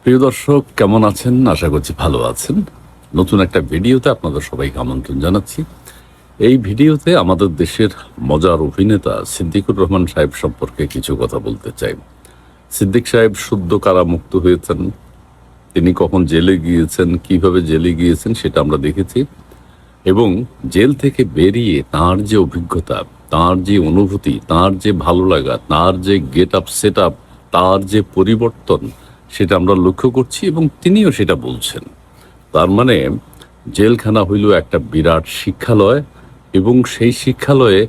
প্রিয় দর্শক, কেমন আছেন? আশা করছি ভালো আছেন। নতুন একটা ভিডিওতে আপনাদের সবাইকে আমন্ত্রণ জানাচ্ছি। এই ভিডিওতে আমাদের দেশের মজার অভিনেতা সিদ্দিকুর রহমান সাহেব সম্পর্কে কিছু কথা বলতে চাই। সিদ্দিক সাহেব সদ্য কারামুক্ত হয়েছেন। তিনি কখন জেলে গিয়েছেন, কিভাবে জেলে গিয়েছেন সেটা আমরা দেখেছি, এবং জেল থেকে বেরিয়ে তার যে অভিজ্ঞতা, তার যে অনুভূতি, তার যে ভালো লাগা, তার যে গেট আপ সেট আপ, তার যে পরিবর্তন, সেটা আমরা লক্ষ্য করছি এবং তিনিও সেটা বলছেন। তার মানে জেলখানা হইল একটা বিরাট শিক্ষালয়, এবং সেই শিক্ষালয়ে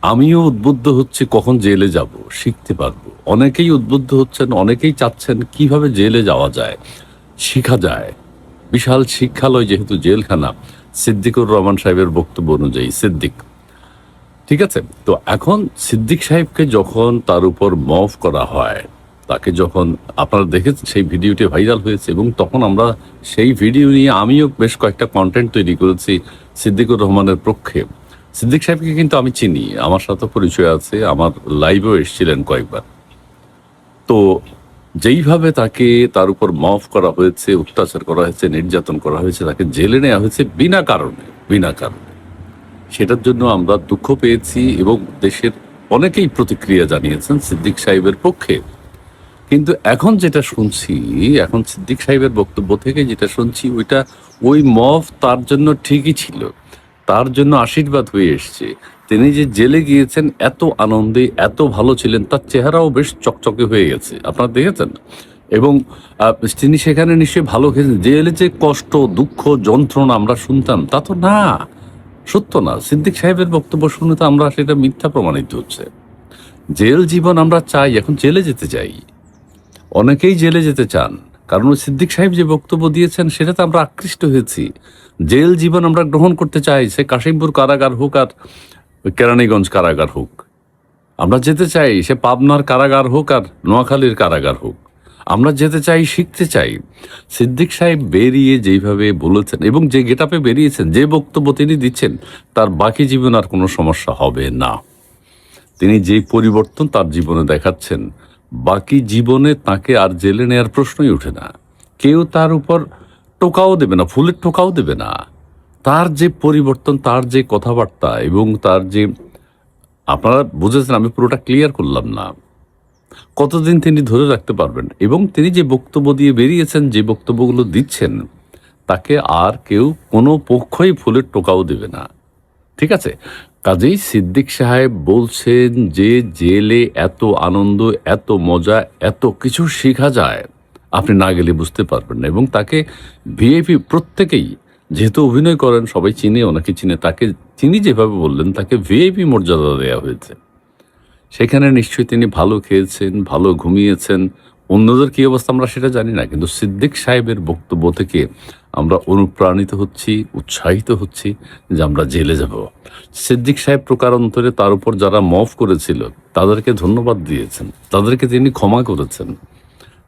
আমিও উদ্বুদ্ধ হচ্ছি কখন জেলে যাব, শিখতে পারবো। অনেকেই উদ্বুদ্ধ হচ্ছেন, অনেকেই চাচ্ছেন কিভাবে জেলে যাওয়া যায়, শিখা যায়। বিশাল শিক্ষালয় যেহেতু জেলখানা, সিদ্দিকুর রহমান সাহেবের বক্তব্য অনুযায়ী সিদ্দিক, ঠিক আছে। তো এখন সিদ্দিক সাহেবকে যখন তার উপর মফ করা হয়, তাকে যখন আপনারা দেখেছেন, সেই ভিডিওটি ভাইরাল হয়েছে, এবং তখন আমরা সেই ভিডিও নিয়ে আমিও বেশ কয়েকটা কন্টেন্ট তৈরি করেছি সিদ্দিকুর রহমানের পক্ষে। সিদ্দিক সাহেবকে কিন্তু আমি চিনি, আমার সাথে পরিচয় আছে, আমার লাইভেও এসেছিলেন কয়েকবার। তো যেইভাবে তাকে তার উপর মফ করা হয়েছে, অত্যাচার করা হয়েছে, নির্যাতন করা হয়েছে, তাকে জেলে নেওয়া হয়েছে বিনা কারণে, বিনা কারণে, সেটার জন্য আমরা দুঃখ পেয়েছি এবং দেশের অনেকেই প্রতিক্রিয়া জানিয়েছেন সিদ্দিক সাহেবের পক্ষে। কিন্তু এখন যেটা শুনছি, এখন সিদ্দিক সাহেবের বক্তব্য থেকে যেটা শুনছি, ওই মফ তার জন্য ঠিকই ছিল, তার জন্য আশীর্বাদ হয়ে এসছে। তিনি যে জেলে গিয়েছেন এত আনন্দে, এত ভালো ছিলেন, তার চেহারাও বেশ চকচকে হয়ে গেছে, আপনারা দেখেছেন। এবং তিনি সেখানে নিশ্চয়ই ভালো খেয়েছেন। জেলে যে কষ্ট, দুঃখ, যন্ত্রণা আমরা শুনতাম, তা তো না, সত্য না। সিদ্দিক সাহেবের বক্তব্য শুনে তো আমরা সেটা মিথ্যা প্রমাণিত হচ্ছে। জেল জীবন আমরা চাই, এখন জেলে যেতে চাই, অনেকেই জেলে যেতে চান, কারণ ওই সিদ্দিক সাহেব যে বক্তব্য দিয়েছেন সেটাতে আমরা আকৃষ্ট হয়েছি। জেল জীবন আমরা গ্রহণ করতে চাই, সে কাশিমপুর কারাগার হোক আর কেরানীগঞ্জ কারাগার হোক, আমরা যেতে চাই। সে পাবনার কারাগার হোক আর নোয়াখালীর কারাগার হোক, আমরা যেতে চাই, শিখতে চাই। সিদ্দিক সাহেব বেরিয়ে যেইভাবে বলেছেন এবং যে গেটআপে বেরিয়েছেন, যে বক্তব্য তিনি দিচ্ছেন, তার বাকি জীবন আর কোনো সমস্যা হবে না। তিনি যে পরিবর্তন তার জীবনে দেখাচ্ছেন, বাকি জীবনে তাকে আর জেলে নেওয়ার প্রশ্নই ওঠে না। কেউ তার উপর টোকাও দেবে না, ফুলের টোকাও দেবে না। তার যে পরিবর্তন, তার যে কথাবার্তা, এবং তার যে, আপনারা বুঝেছেন, আমি পুরোটা ক্লিয়ার করলাম না, কতদিন তিনি ধরে রাখতে পারবেন। এবং তিনি যে বক্তব্য দিয়ে বেরিয়েছেন, যে বক্তব্যগুলো দিচ্ছেন, তাকে আর কেউ, কোনো পক্ষই ফুলের টোকাও দেবে না, ঠিক আছে। কাজেই সিদ্দিক সাহেব বলছেন যে জেলে এত আনন্দ, এত মজা, এত কিছু শেখা যায়, আপনি না গেলে বুঝতে পারবেন না। এবং তাকে ভিআইপি প্রত্যেকেই, যেহেতু অভিনয় করেন, সবাই চিনে, ওনাকে চিনে, তাকে তিনি যেভাবে বললেন, তাকে ভিআইপি মর্যাদা দেওয়া হয়েছে। সেখানে নিশ্চয়ই তিনি ভালো খেয়েছেন, ভালো ঘুমিয়েছেন। অন্যদের কি অবস্থা আমরা সেটা জানি না, কিন্তু সিদ্দিক সাহেবের বক্তব্য থেকে আমরা অনুপ্রাণিত হচ্ছি, উৎসাহিত হচ্ছি যে আমরা জেলে যাব। সিদ্দিক সাহেব প্রকারান্তরে তার উপর যারা মফ করেছিল তাদেরকে ধন্যবাদ দিয়েছেন, তাদেরকে তিনি ক্ষমা করেছেন।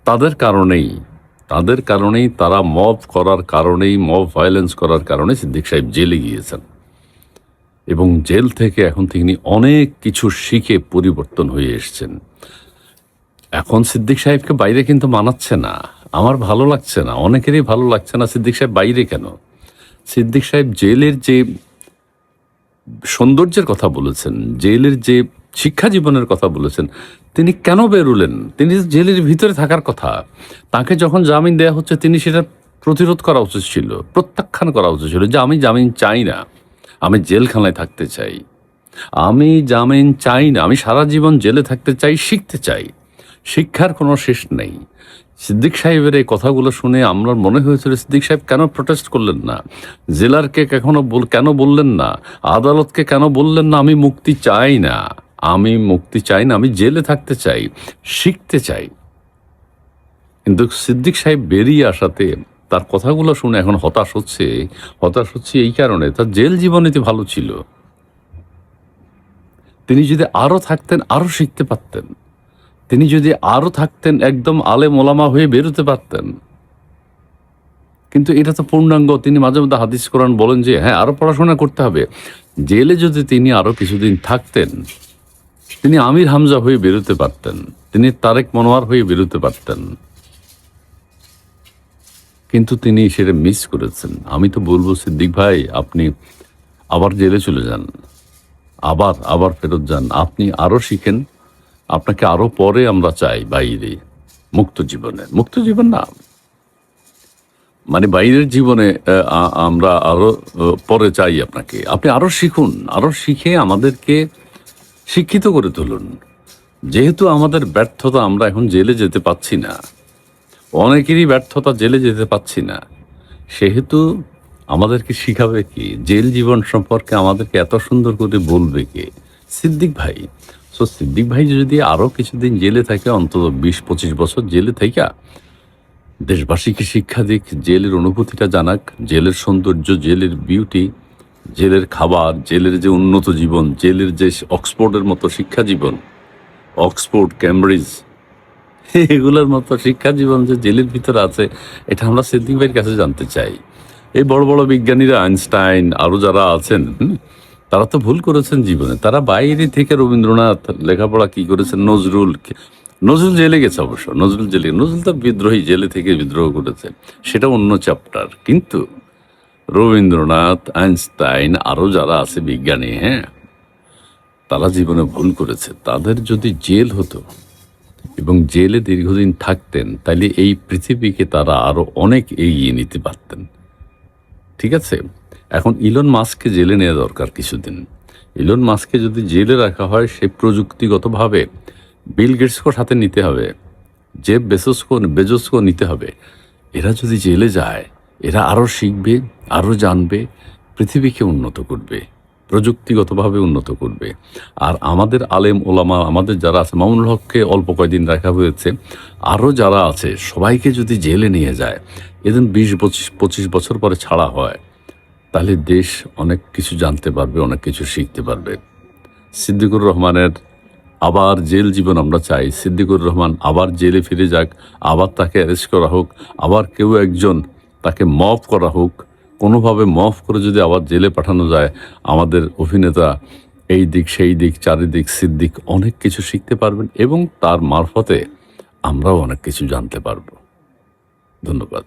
তাদের কারণেই তারা মফ করার কারণেই, মফ ভায়োলেন্স করার কারণে সিদ্দিক সাহেব জেলে গিয়েছেন, এবং জেল থেকে এখন তিনি অনেক কিছু শিখে পরিবর্তন হয়ে এসছেন। এখন সিদ্দিক সাহেবকে বাইরে কিন্তু মানাচ্ছে না, আমার ভালো লাগছে না, অনেকেরই ভালো লাগছে না। সিদ্দিক সাহেব বাইরে কেন? সিদ্দিক সাহেব জেলের যে সৌন্দর্যের কথা বলেছেন, জেলের যে শিক্ষা জীবনের কথা বলেছেন, তিনি কেন বেরোলেন? তিনি জেলের ভিতরে থাকার কথা। তাকে যখন জামিন দেওয়া হচ্ছে, তিনি সেটা প্রতিরোধ করা উচিত ছিল, প্রত্যাখ্যান করা উচিত ছিল, যে আমি জামিন চাই না, আমি জেলখানায় থাকতে চাই, আমি জামিন চাই না, আমি সারা জীবন জেলে থাকতে চাই, শিখতে চাই। শিক্ষার কোনো শেষ নেই। সিদ্দিক সাহেবের এই কথাগুলো শুনে আমার মনে হয়েছিল, সিদ্দিক সাহেব কেন প্রোটেস্ট করলেন না? জেলারকে কেন বললেন না? আদালতকে কেন বললেন না আমি মুক্তি চাই না, আমি মুক্তি চাই না, আমি জেলে থাকতে চাই, শিখতে চাই? কিন্তু সিদ্দিক সাহেব বেরিয়ে আসাতে তার কথাগুলো শুনে এখন হতাশ হচ্ছে এই কারণে, তার জেল জীবনীতে ভালো ছিল। তিনি যদি আরো থাকতেন, আরো শিখতে পারতেন। তিনি যদি আরো থাকতেন, একদম আলেম ওলামা হয়ে বেরোতে পারতেন। কিন্তু এটা তো পূর্ণাঙ্গ। তিনি মাঝে মধ্যে হাদিস কোরআন বলেন যে হ্যাঁ, আরো পড়াশোনা করতে হবে। জেলে যদি তিনি আরো কিছুদিন থাকতেন, তিনি আমির হামজা হয়ে বেরোতে পারতেন, তিনি তারেক মনোয়ার হয়ে বেরোতে পারতেন। কিন্তু তিনি সেটা মিস করেছেন। আমি তো বলবো সিদ্দিক ভাই, আপনি আবার জেলে চলে যান, আবার আবার ফেরত যান, আপনি আরো শিখেন, আপনাকে আরো পরে আমরা চাই বাইরে, মুক্ত জীবনে, মুক্ত জীবন না মানে বাইরের জীবনে আমরা আরো পরে চাই আপনাকে, আপনি আরো শিখুন, আরো শিখে আমাদেরকে শিক্ষিত করে তুলুন। যেহেতু আমাদের ব্যর্থতা, আমরা এখন জেলে যেতে পাচ্ছি না, অনেকেরই ব্যর্থতা, জেলে যেতে পাচ্ছি না, সেহেতু আমাদেরকে শিখাবে কে? জেল জীবন সম্পর্কে আমাদেরকে এত সুন্দর করে বলবে কে? সিদ্দিক ভাই। সো সিদ্দিক ভাই যদি আরো কিছুদিন জেলে থাকে, অন্তত 20-25 বছর জেলে থাইকা দেশবাসীকে শিক্ষা দিক, জেলের অনুভূতিটা জানাক, জেলের সৌন্দর্য, জেলের বিউটি, জেলের খাবার, জেলের যে উন্নত জীবন, জেলের যে অক্সফোর্ডের মতো শিক্ষা জীবন, অক্সফোর্ড, ক্যামব্রিজ, এগুলোর মতো শিক্ষা জীবন যে জেলের ভিতরে আছে, এটা আমরা সিদ্দিক ভাইয়ের কাছে জানতে চাই। এই বড় বড় বিজ্ঞানীরা, আইনস্টাইন, আরো যারা আছেন, তারা তো ভুল করেছেন জীবনে। তারা বাইরে থেকে রবীন্দ্রনাথ লেখাপড়া কি করেছেন, নজরুল, নজরুল জেলে গেছে অবশ্য, নজরুল তো বিদ্রোহী, জেলে থেকে বিদ্রোহ করেছে, সেটা অন্য চ্যাপ্টার। কিন্তু রবীন্দ্রনাথ, আইনস্টাইন, আরো যারা আছে বিজ্ঞানী, তারা জীবনে ভুল করেছে। তাদের যদি জেল হতো এবং জেলে দীর্ঘদিন থাকতেন, তাহলে এই পৃথিবীকে তারা আরো অনেক এগিয়ে নিতে পারতেন। ঠিক আছে, এখন ইলন মাস্ককে জেলে নেওয়া দরকার কিছুদিন। ইলন মাস্ককে যদি জেলে রাখা হয়, সে প্রযুক্তিগতভাবে বিল গেটসকে সাথে নিতে হবে, জেফ বেজোসকেও নিতে হবে। এরা যদি জেলে যায়, এরা আরো শিখবে, আরো জানবে, পৃথিবীকে উন্নত করবে, প্রযুক্তিগতভাবে উন্নত করবে। আর আমাদের আলেম ওলামা, আমাদের যারা আছে, মামুনুল হককে অল্প কয়দিন রাখা হয়েছে, আরও যারা আছে সবাইকে যদি জেলে নিয়ে যায়, এদিন 20-25 বছর পরে ছাড়া হয়, তাহলে দেশ অনেক কিছু জানতে পারবে, অনেক কিছু শিখতে পারবে। সিদ্দিকুর রহমানের আবার জেল জীবন আমরা চাই। সিদ্দিকুর রহমান আবার জেলে ফিরে যাক, আবার তাকে অ্যারেস্ট করা হোক, আবার কেউ একজন তাকে মফ করা হোক, কোনোভাবে মফ করে যদি আবার জেলে পাঠানো যায়, আমাদের অভিনেতা এই দিক সেই দিক চারিদিক সিদ্দিক অনেক কিছু শিখতে পারবেন এবং তার মারফতে আমরাও অনেক কিছু জানতে পারবো। ধন্যবাদ।